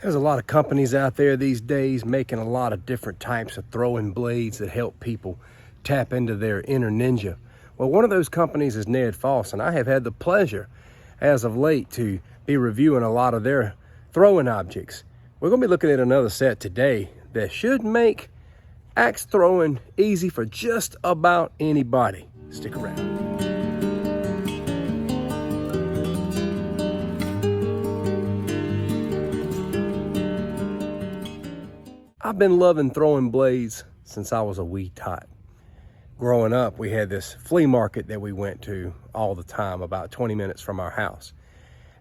There's a lot of companies out there these days making a lot of different types of throwing blades that help people tap into their inner ninja. Well, one of those companies is NedFoss, and I have had the pleasure as of late to be reviewing a lot of their throwing objects. We're going to be looking at another set today that should make axe throwing easy for just about anybody. Stick around. I've been loving throwing blades since I was a wee tot. Growing up, we had this flea market that we went to all the time, about 20 minutes from our house.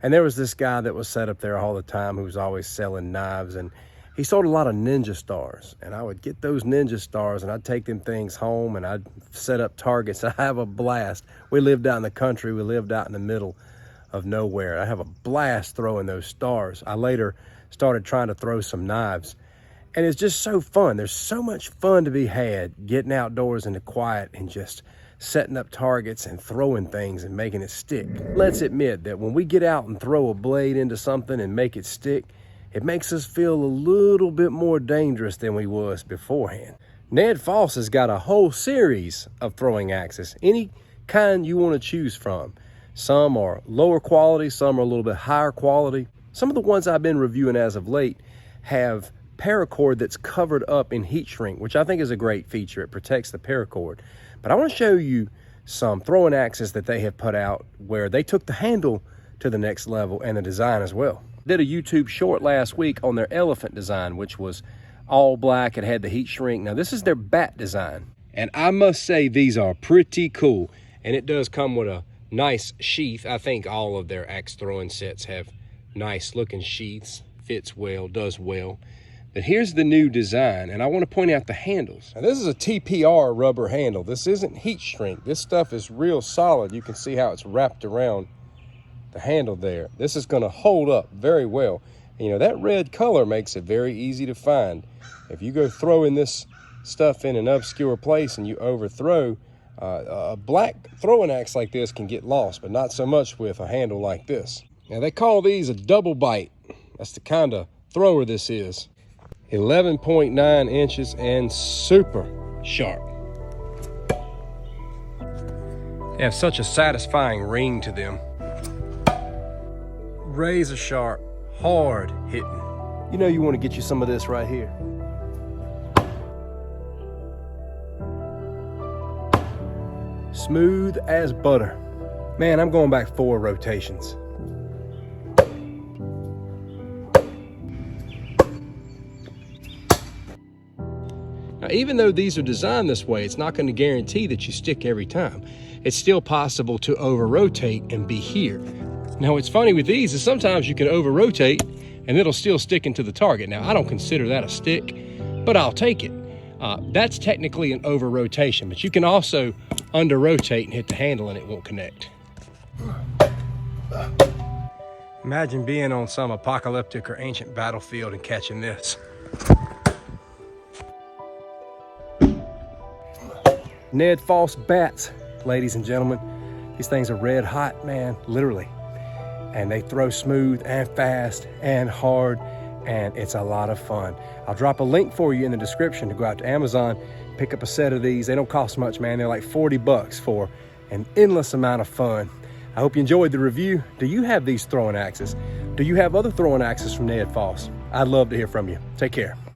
And there was this guy that was set up there all the time who was always selling knives, and he sold a lot of ninja stars. And I would get those ninja stars and I'd take them things home and I'd set up targets. I have a blast. We lived out in the country. We lived out in the middle of nowhere. I have a blast throwing those stars. I later started trying to throw some knives. And it's just so fun. There's so much fun to be had getting outdoors in the quiet and just setting up targets and throwing things and making it stick. Let's admit that when we get out and throw a blade into something and make it stick, it makes us feel a little bit more dangerous than we was beforehand. NedFoss has got a whole series of throwing axes, any kind you want to choose from. Some are lower quality, some are a little bit higher quality. Some of the ones I've been reviewing as of late have paracord that's covered up in heat shrink, which I think is a great feature. It protects the paracord. But I want to show you some throwing axes that they have put out where they took the handle to the next level and the design as well. Did a YouTube short last week on their elephant design, which was all black. It had the heat shrink. Now this is their bat design, and I must say these are pretty cool. And it does come with a nice sheath. I think all of their axe throwing sets have nice looking sheaths. Fits well, does well. But here's the new design, and I want to point out the handles. Now this is a TPR rubber handle. This isn't heat shrink. This stuff is real solid. You can see how it's wrapped around the handle there. This is going to hold up very well. And, you know, that red color makes it very easy to find. If you go throwing this stuff in an obscure place and you overthrow, a black throwing axe like this can get lost, but not so much with a handle like this. Now they call these a double bite. That's the kind of thrower this is. 11.9 inches and super sharp. They have such a satisfying ring to them. Razor sharp, hard hitting. You know you want to get you some of this right here. Smooth as butter. Man, I'm going back 4 rotations. Now, even though these are designed this way, it's not going to guarantee that you stick every time. It's still possible to over-rotate and be here. Now, what's funny with these is sometimes you can over-rotate and it'll still stick into the target. Now, I don't consider that a stick, but I'll take it. That's technically an over-rotation, but you can also under-rotate and hit the handle and it won't connect. Imagine being on some apocalyptic or ancient battlefield and catching this. NedFoss bats, ladies and gentlemen. These things are red hot, man, literally. And they throw smooth and fast and hard, and it's a lot of fun. I'll drop a link for you in the description to go out to Amazon, pick up a set of these. They don't cost much, man. They're like 40 bucks for an endless amount of fun. I hope you enjoyed the review. Do you have these throwing axes? Do you have other throwing axes from NedFoss? I'd love to hear from you. Take care.